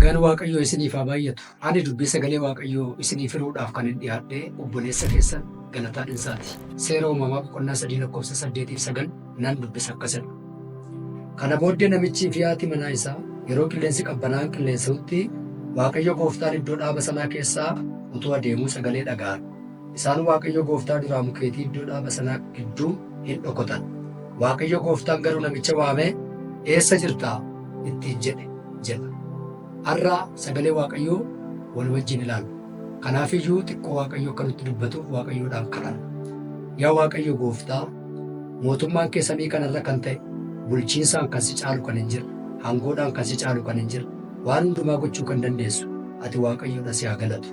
Nagaan Waaqayyoo isiniif haa baay'atu. Ani dubbii sagalee Waaqayyoo isiniif hiruudhaaf kan hin dhiyaadhe obboleessa keessan Galataa Dhinsaati. Seera uumamaa boqonnaa 3:8-9 nan dubbisa akkasidha. Kana booddee namichii fi haati manaa isaa yeroo qilleensi qabbanaa'aan qilleensa'utti Waaqayyo Gooftaan iddoo dhaaba sanaa keessaa utuu adeemuu sagalee dhaga'an. Isaan Waaqayyo Gooftaa duraa mukeetii iddoo dhaaba sanaa gidduu hin dhokotan. Waaqayyo Gooftaan garuu namicha waamee, "Eessa jirtaa?" ittiin jedha. Har'a sagalee Waaqayyoo wal wajjin ilaalu. Kanaafiyyuu xiqqoo Waaqayyo akka nutti dubbatuuf Waaqayyoodhaan kadhanna. Yaa Waaqayyo Gooftaa, mootummaan kee samii kanarra kan ta'e, bulchiinsaan kan si caalu kan hin jirre, aangoodhaan kan si caalu kan hin jirre, waan hundumaa gochuu kan dandeessu, ati Waaqayyoodha si haa galatu.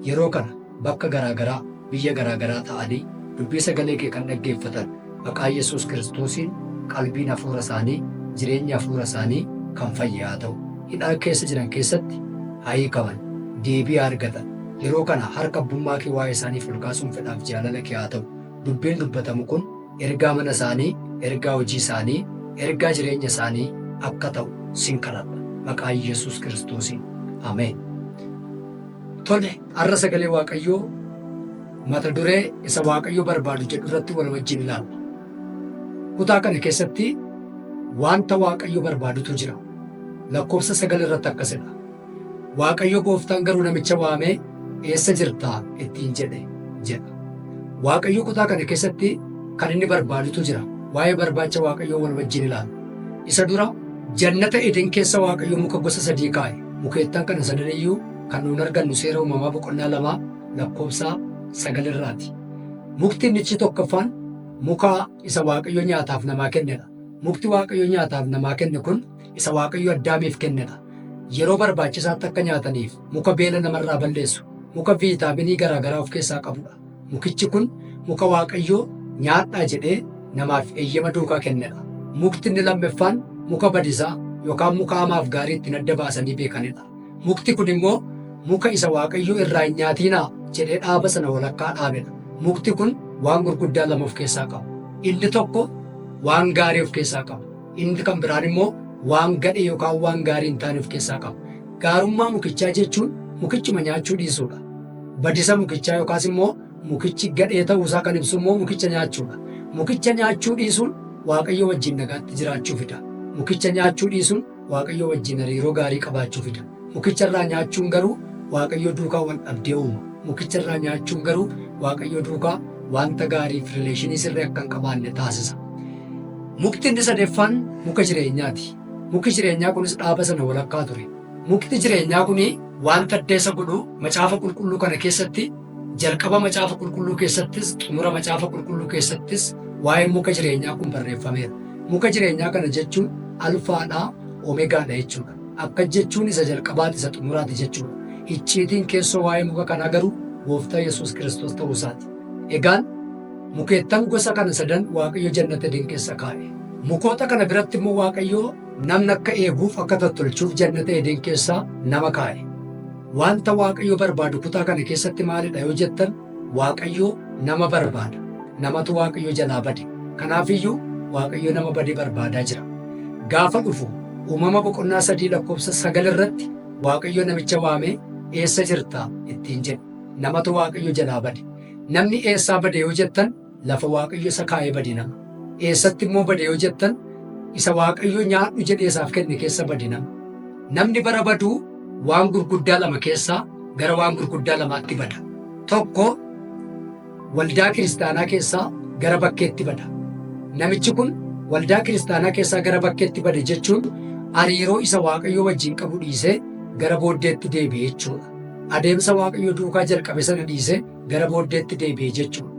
Yeroo kana bakka garaagaraa, biyya garaagaraa ta'anii dubbii sagalee kee kan dhaggeeffatan maqaa Yesuus Kiristoosiin qalbiin hafuura isaanii, jireenya hafuura isaanii kan fayye haa ta'u. Hidhaa keessa jiran keessatti haa hiikaman, deebii haa argatan. Yeroo kana harka abbummaa kee waa'ee isaaniif ol kaasuun fedhaaf jaalala kee haa ta'u. Dubbiin dubbatamu kun ergaa mana isaanii, ergaa hojii isaanii, ergaa jireenya isaanii akka ta'u sin kadhadha. Maqaa Yesuus Kiristoosiin. Ameen. Tole, har'a sagalee Waaqayyoo mata duree isa Waaqayyo barbaadu jedhu irratti wal wajjin ilaalla. Kutaa kana keessatti wanta Waaqayyo barbaadutu jira. Lakkoofsa 9 irratti akkasidha. Waaqayyo Gooftaan garuu namicha waamee, "Eessa jirtaa?" ittiin jedha. Waaqayyo kutaa kana keessatti kan inni barbaadutu jira. Waa'ee barbaacha Waaqayyoo wal wajjin ilaalla. Isa dura jannata Eden keessa Waaqayyo muka gosa 3 kaa'e. Mukeettan kana 3 iyyuu kan nuun argannu seera uumamaa boqonnaa 2 lakkoofsa 9 irraati. Mukti innichi tokkoffaan muka isa Waaqayyo nyaataaf namaa kennedha. Mukti Waaqayyo nyaataaf namaa kenne kun isa Waaqayyo Addaamiif kennedha. Yeroo barbaachisaatti akka nyaataniif muka beela namarraa balleessu, muka viitaaminii garaagaraa of keessaa qabudha. Mukichi kun muka Waaqayyo nyaadhaa jedhee namaaf eeyyama duukaa kennedha. Mukti inni lammaffaan muka badisaa yookaan muka hamaaf gaarii ittiin adda baasanii beekanidha. Mukti kun immoo muka isa Waaqayyo irraa hin nyaatinaa jedhee dhaaba sana walakkaa dhaabedha. Mukti kun waan gurguddaa 2 of keessaa qaba. Inni tokko waan gaarii of keessaa qaba. Inni kan biraan immoo waan gadhee yookaan waan gaarii hin taane of keessaa qaba. Gaarummaa mukichaa jechuun mukichuma nyaachuu dhiisuudha. Badisa mukichaa yookaas immoo mukichi gadhee ta'uusaa kan ibsu immoo mukicha nyaachuudha. Mukicha nyaachuu dhiisuun Waaqayyo wajjin nagaatti jiraachuu fida. Mukicha nyaachuu dhiisuun Waaqayyo wajjin hariiroo gaarii qabaachuu fida. Mukicharraa nyaachuun garuu Waaqayyo duukaa wal dhabdee uuma. Mukicharraa nyaachuun garuu Waaqayyo duukaa wanta gaariif rileeshinii sirrii akka hin qabaanne taasisa. Mukti inni sadeeffaan muka jireenyaati. Muki jireenyaa kunis dhaaba sana walakkaa ture. Mukti jireenyaa kuni wanta addeessa godhu macaafa qulqulluu kana keessatti, jalqaba macaafa qulqulluu keessattis, xumura macaafa qulqulluu keessattis waa'ee muka jireenyaa kun barreeffameera. Muka jireenyaa kana jechuun alfaadhaa, omegaadha jechuudha. Akka jechuun isa jalqabaati, isa xumuraati jechuudha. Icciitiin keessoo waa'ee muka kanaa garuu Gooftaa Yesuus Kiristoos ta'uu isaati. Egaan mukeettan gosa kana 3 Waaqayyo jannata Eden keessa kaa'e. Mukoota kana biratti immoo Waaqayyo namni akka eeguuf, akka tottolchuuf jannata Eden keessaa nama kaa'e. Wanta Waaqayyo barbaadu kutaa kana keessatti maalidha yoo jettan, Waaqayyo nama barbaada. Namatu Waaqayyo jalaa bade. Kanaafiyyuu Waaqayyo nama bade barbaadaa jira. Gaafa dhufu uumama boqonnaa 3 lakkoofsa 9 irratti Waaqayyo namicha waamee, "Eessa jirtaa?" ittiin jedhe. Namatu Waaqayyo jalaa bade. Namni eessaa bade yoo jettan, lafa Waaqayyo isa kaa'ee bade nama. Eessatti immoo bade yoo jettan, isa Waaqayyo nyaadhu jedhee isaaf kenne keessa bade nama. Namni bara baduu waan gurguddaa 2 keessaa gara waan gurguddaa 2tti bada. Tokko waldaa kiristaanaa keessaa gara bakkeetti bada. Namichi kun waldaa kiristaanaa keessaa gara bakkeetti bade jechuun hariiroo isa Waaqayyo wajjin qabu dhiisee gara booddeetti deebi'e jechuudha. Adeemsa Waaqayyo duukaa jalqabe sana dhiisee gara booddeetti deebi'e jechuudha.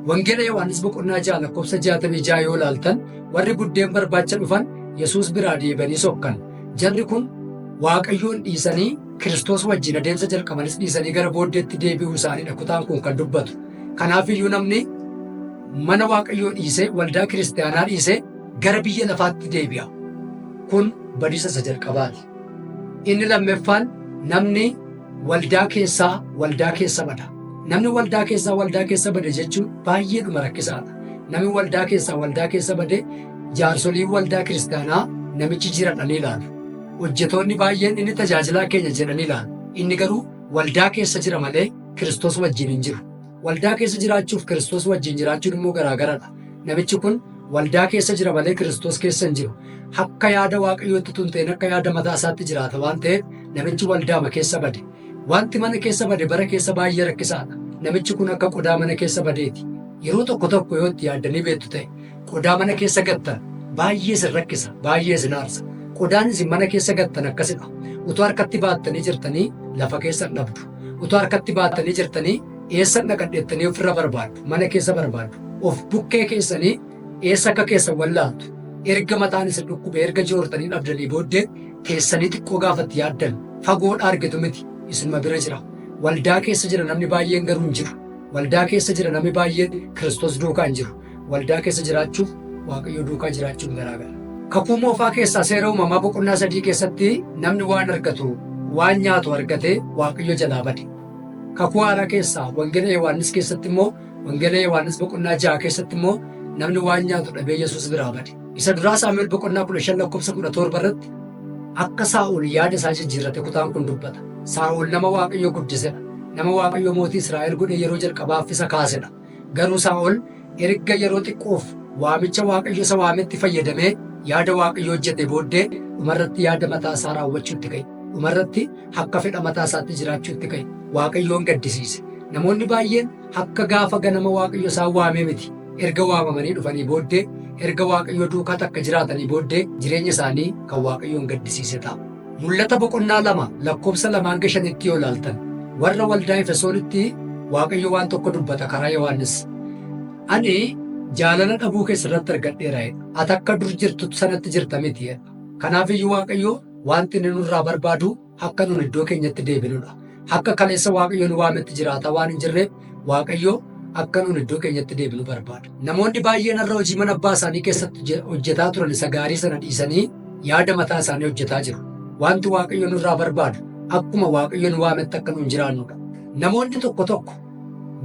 Wangeela Yohaannis boqonnaa 6 lakkoofsa 66 yoo ilaaltan, warri buddeen barbaacha dhufan Yesuus biraa deebi'anii sokkan. Jarri kun Waaqayyoon dhiisanii Kiristoos wajjin adeemsa jalqabanis dhiisanii gara booddeetti deebi'uu isaaniidha kutaan kun kan dubbatu. Kanaafiyyuu namni mana Waaqayyoo dhiisee, waldaa kiristaanaa dhiisee gara biyya lafaatti deebi'a. Kun badiisa isa jalqabaati. Inni lammaffaan namni waldaa keessaa waldaa keessa bada. Namni waldaa keessa bade jechuun baay'eedhuma rakkisaadha. Namni waldaa keessaa waldaa keessa bade jaarsolii waldaa kiristaanaa namichi jiradhanii ilaalu. Hojjetoonni baay'een inni tajaajilaa keenya jedhanii ilaalu. Inni garuu waldaa keessa jira malee Kiristoos wajjin hin jiru. Waldaa keessa jiraachuuf Kiristoos wajjin jiraachuun immoo garaagaradha. Namichi kun waldaa keessa jira malee Kiristoos keessa hin jiru. Akka yaada Waaqayyootti tun ta'een akka yaada mataa isaatti jiraata waan ta'eef namichi waldaama keessa bade. Wanti mana keessa bade bara keessa baay'ee rakkisaadha. Namichi kun akka qodaa mana keessa badeeti. Yeroo tokko tokko yoo itti yaaddanii beektu ta'e qodaa mana keessa gattan baay'ee isin rakkisa, baay'ee isin aarsa. Qodaan isin mana keessa gattan akkasidha. Utuu harkatti baattanii jirtanii lafa keessa dhabdu. Utuu harkatti baattanii jirtanii eessa dhaqadheettanii ofirra barbaaddu, mana keessa barbaaddu. Of bukkee keessanii eessa akka keessan wallaaltu. Erga mataan isin dhukkube erga joortanii dhabdanii booddee keessanii xiqqoo gaafatti yaaddan fagoodhaa argitu miti isinuma bira jira. Waldaa keessa jira namni baay'een garuu hin jiru. Waldaa keessa jira namni baay'een Kiristoos duukaa hin jiru. Waldaa keessa jiraachuuf Waaqayyo duukaa jiraachuun garaagara. Kakuu moofaa keessaa seera uumamaa boqonnaa 3 keessatti namni waan argatu waan nyaatu argatee Waaqayyo jalaa bade. Kakuu haaraa keessaa wangeela Yohaannis keessatti immoo wangeela Yohaannis boqonnaa 6 keessatti immoo namni waan nyaatu dhabee Yesuus biraa bade. Isa duraa Saamu'eel boqonnaa 15 lakkoofsa 17 irratti akka Saa'ol yaada isaa jijjiirrate kutaan kun dubbata. Saa'ol nama Waaqayyo guddisedha. Nama Waaqayyo mootii Israa'el godhee yeroo jalqabaaf isa kaasedha. Garuu Saa'ol erga yeroo xiqqoof waamicha Waaqayyo isa waametti fayyadamee yaada Waaqayyo hojjete booddee dhumarratti yaada mataa isaa raawwachuutti ka'e. Dhumarratti akka fedha mataa isaatti jiraachuutti ka'e. Waaqayyoon gaddisiise. Namoonni baay'een akka gaafa ganama Waaqayyo isaan waamee miti. Erga waamamanii dhufanii booddee erga Waaqayyo duukaa takka jiraatanii booddee jireenya isaanii kan Waaqayyoon gaddisiise ta'a. Mul'ata boqonnaa 2 lakkoofsa 2-5 yoo ilaaltan warra waldaa Efesoonitti Waaqayyo waan tokko dubbata karaa Yohaannis. Ani jaalala dhabuu keessatti argadheera. Ati akka dur jirtu sanatti jirta miti. Kanaafiyyuu Waaqayyo wanti inni nurraa barbaadu akka nun iddoo keenyatti deebinudha. Akka kaleessa Waaqayyo nu waametti jiraata waan hin jirreef Waaqayyo akka nun iddoo keenyatti deebinu barbaada. Namoonni baay'een har'a hojii mana abbaa isaanii keessatti hojjetaa turan isa gaarii sana dhiisanii yaada mataa isaanii hojjetaa jiru. Wanti Waaqayyo nurraa barbaadu akkuma Waaqayyo nu waametti akka nun jiraannudha. Namoonni tokko tokko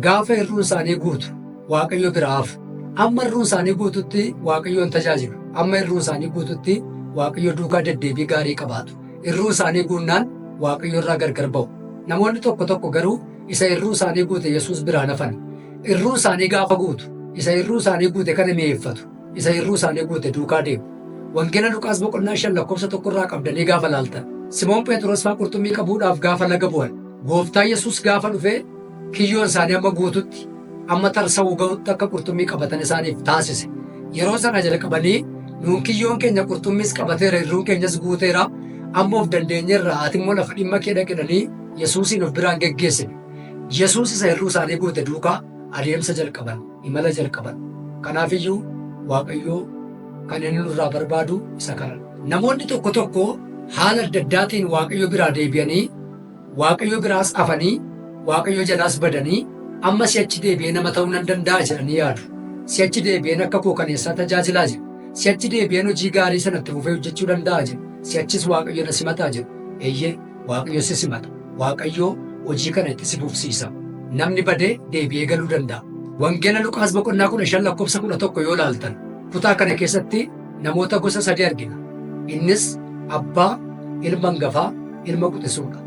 gaafa hirruun isaanii guutu Waaqayyo biraa hafu. Amma hirruun isaanii guututti Waaqayyoon tajaajilu. Amma hirruun isaanii guututti Waaqayyo duukaa deddeebii gaarii qabaatu. Hirruun isaanii guunnaan Waaqayyo irraa gargar ba'u. Namoonni tokko tokko garuu isa hirruu isaanii guute Yesuus biraan hafan. Hirruu isaanii gaafa guutu isa hirruu isaanii guute kana mi'eeffatu. Isa hirruu isaanii guute duukaa deemu. Wangeela Luqaas boqonnaa 5 lakkoofsa 1 irraa qabdanii gaafa laaltan. Simoon Phexros fa'aa qurxummii qabuudhaaf gaafa laga bu'an. Gooftaa Yesuus gaafa dhufee kiyyoon isaanii amma guututti amma tarsa'uu ga'utti akka qurxummii qabatan isaaniif taasise. Yeroo sana jalqabanii nuun kiyyoon keenya qurxummiis qabateera hirruun keenyas guuteera amma of dandeenyerra ati immoo lafa dhimma kee dhaqidhanii Yesuusiin of biraan geggeessine. Yesuus isa hirruu isaanii guute duukaa adeemsa jalqaban, imala jalqaban. Kanaafiyyuu Waaqayyoo kan inni nurraa barbaadu isa kana. Namoonni tokko tokko haala adda addaatiin Waaqayyo biraa deebi'anii, Waaqayyo biraas hafanii, Waaqayyo jalaas badanii, amma si'achi deebi'ee nama ta'uu nan danda'a jedhanii yaadu. Si'achi deebi'een akka koo kaneessaa tajaajilaa jiru. Si'achi deebi'een hojii gaarii sanatti fufee hojjechuu danda'a jedhu. Si'achis Waaqayyo na simataa jedhu. Eeyyee Waaqayyo si simata. Waaqayyo hojii kana itti si fufsiisa. Namni badee deebi'ee galuu danda'a. Wangeela Luqaas boqonnaa 15 lakkoofsa 11 yoo ilaaltan kutaa kana keessatti namoota gosa 3 argina. Innis abbaa, ilma hangafaa, ilma quxisuudha.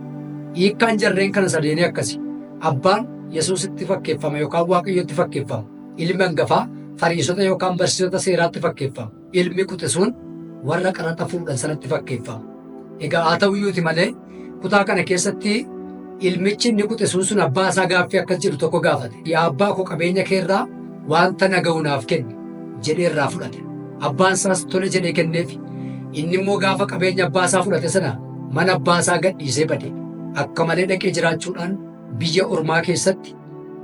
Hiikkaan jarreen kana sadeenii akkasi. Abbaan Yesuusitti fakkeeffama yookaan Waaqayyotti fakkeeffama. Ilmi hangafaa Fariisota yookaan barsiisota seeraatti fakkeeffama. Ilmi quxisuun warra qaraxa fuudhan sanatti fakkeeffama. Egaa haa ta'uyyuuti malee kutaa kana keessatti ilmichi inni quxisuun sun abbaa isaa gaaffii akkas jedhu tokko gaafate. Yaa abbaa koo qabeenya keerraa wanta naga'u naaf kenni jedhee irraa fudhate. Abbaan isaas tole jedhee kenneef. Inni immoo gaafa qabeenya abbaa isaa fudhate sana mana abbaa isaa gadhiisee bade. Akka malee dhaqee jiraachuudhaan biyya ormaa keessatti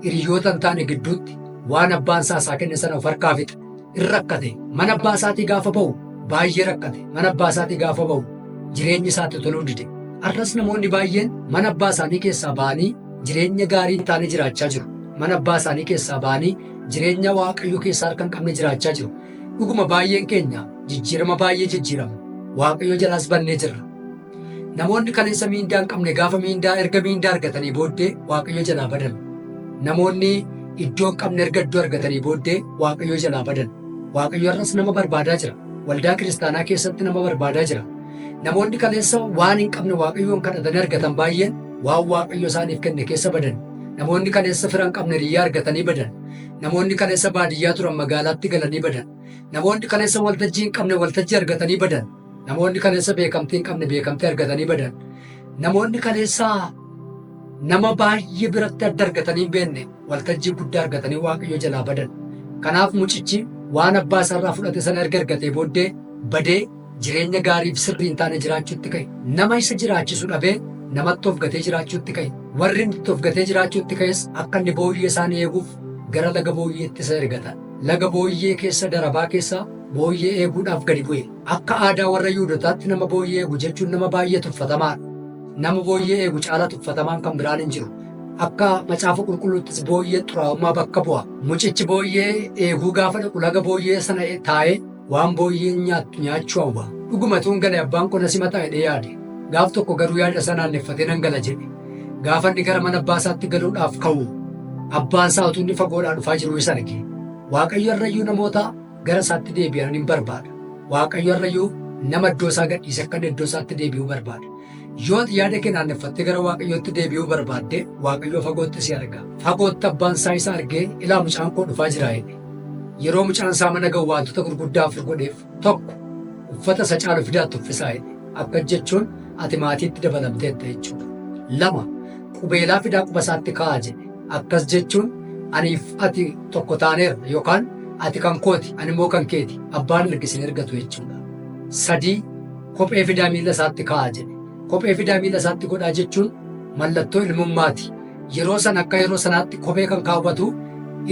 hiriyoota hin taane gidduutti waan abbaan isaa kenne sana of harkaa fixe. In rakkate. Mana abbaa isaatii gaafa ba'u baay'ee rakkate. Mana abbaa isaatii gaafa ba'u jireenyi isaatti toluu dide. Arras namoonni baay'een mana abbaa isaanii keessaa ba'anii jireenya gaarii hin taane jiraachaa jiru. Mana abbaa isaanii keessaa ba'anii jireenya Waaqayyo keessaa harka hin qabne jiraachaa jiru. Dhuguma baay'een keenya jijjiirama baay'ee jijjiirama. Waaqayyo jalaas bannee jirra. Namoonni kaleessa miindaa hin qabne gaafa erga miindaa argatanii booddee Waaqayyo jalaa badan. Namoonni iddoo hin qabne erga iddoo argatanii booddee Waaqayyo jalaa badan. Waaqayyo arras nama barbaadaa jira. Waldaa kiristaanaa keessatti nama barbaadaa jira. Namoonni kaleessa waan hin qabne Waaqayyoon kadhatanii argatan baay'een waan Waaqayyo isaaniif kenne keessa badan. Namoonni kaleessa fira hin qabne hiriyaa argatanii badan. Namoonni kaleessa baadiyyaa turan magaalaatti galanii badan. Namoonni kaleessa waltajjii hin qabne waltajjii argatanii badan. Namoonni kaleessa beekamtii hin qabne beekamtii argatanii badan. Namoonni kaleessa nama baay'ee biratti adda argatanii hin beekne waltajjii guddaa argatanii Waaqayyo jalaa badan. Kanaaf mucichi waan abbaa isaarraa fudhate sana erga argatee booddee badee jireenya gaariif sirrii hin taane jiraachuutti ka'e. Nama isa jiraachisu dhabee namatti of gatee jiraachuutti ka'e. Warri itti of gatee jiraachuutti ka'es akka inni booyyee isaanii eeguuf gara laga booyyeetti isa ergatan. Laga booyyee keessa darabaa keessa booyyee eeguudhaaf gadi bu'e. Akka aadaa warra Yihuudootaatti nama booyyee eegu jechuun nama baay'ee tuffatamaa. Nama booyyee eegu caalaa tuffatamaan kan biraan hin jiru. Akka macaafa qulqulluuttis booyyee xuraa'ummaa bakka bu'a. Mucichi booyyee eeguu gaafa dhaqu laga booyyee sana taa'ee waan booyyeen nyaattu nyaachuu hawwa. Dhuguma tuun gale abbaan kun asima taa'ee yaade. Gaaf tokko garuu yaada sana naanneeffatee nan gala jedhe. Gaafa inni gara mana abbaa isaatti galuudhaaf ka'u abbaan isaa utuu inni fagoodhaa dhufaa jiru isa arge. Waaqayyo irrayyuu namoota gara isaatti deebi'an hin barbaada. Waaqayyo irrayyuu nama iddoo isaa gadhiise akka iddoo isaatti deebi'uu barbaada. Yoo yaada kee naanneeffattee gara Waaqayyootti deebi'uu barbaadde Waaqayyo fagootti si arga. Fagootti abbaan isaa isa argee ilaa mucaan koo dhufaa jira jedhe. Yeroo mucaan isaa mana ga'u wantoota gurguddaa afur godheef tokko uffata isa caalu fidaatti uffisaa jedhe. Akka jechuun ati maatiitti dabalamteetta jechuudha. Lama qubeelaa fidaa quba isaatti kaa'aa jedhe. Akkas jechuun aniif ati tokko taaneerra yookaan ati kan kooti ani immoo kan keeti abbaan ergisin ergatu jechuudha. Sadii kophee fidaa miila isaatti kaa'aa jedhe. Kophee fidaa miila isaatti godhaa jechuun mallattoo ilmummaati. Yeroo sana akka yeroo sanaatti kophee kan kaawwatu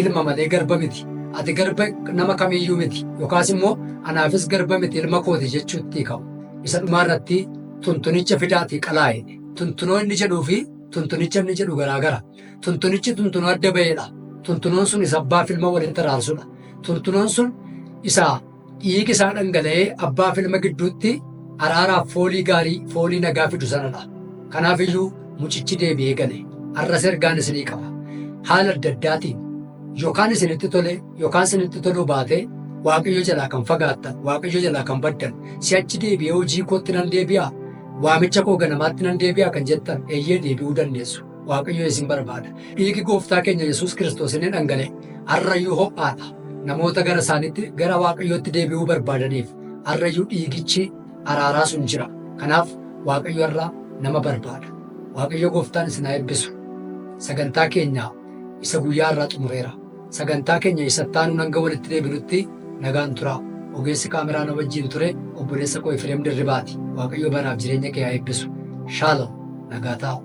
ilma malee garba miti. Ati garba nama kamiyyuu miti yookaas immoo anaafis garba miti ilma kooti jechuutti ka'u. Isa dhumaarratti tuntunicha fidaatii qalaa'e. Tuntunoo inni jedhuu fi tuntunicha inni jedhu garaagara. Tuntunichi tuntunoo adda ba'eedha. Tuntunoon sun isa abbaaf ilma walitti araarsudha. Tuntunoon sun isa dhiigi isaa dhangala'ee abbaaf ilma gidduutti araaraaf foolii gaarii foolii nagaa fidu sanadha. Kanaafiyyuu mucichi deebi'ee gale. Arras ergaan isinii qaba. Haala adda addaatiin yookaan isinitti tole yookaan isinitti toluu baate Waaqayyo jalaa kan fagaattan Waaqayyo jalaa kan baddan si'achi deebi'ee hojii kootti nan deebi'aa waamicha koo ganamaatti nan deebi'aa kan jettan eeyyee deebi'uu dandeessu. Waaqayyo isin barbaada. Dhiigi gooftaa keenya Yesuus Kiristoos inni dhangale har'ayyuu ho'aadha. Namoota gara isaaniitti gara Waaqayyootti deebi'uu barbaadaniif har'ayyuu dhiigichi araaraa sun jira. Kanaaf Waaqayyo irraa nama barbaada. Waaqayyo gooftaan isin haa eebbisu. Sagantaa keenya isa guyyaa irraa xumureera. Sagantaa keenya isa ittaanu hanga walitti deebinutti nagaan tura. Ogeessi kaameraa na wajjin ture obboleessa koo Efreem Dirribaati. Waaqayyo baraaf jireenya kee haa eebbisu. Shaalom nagaa taa'u.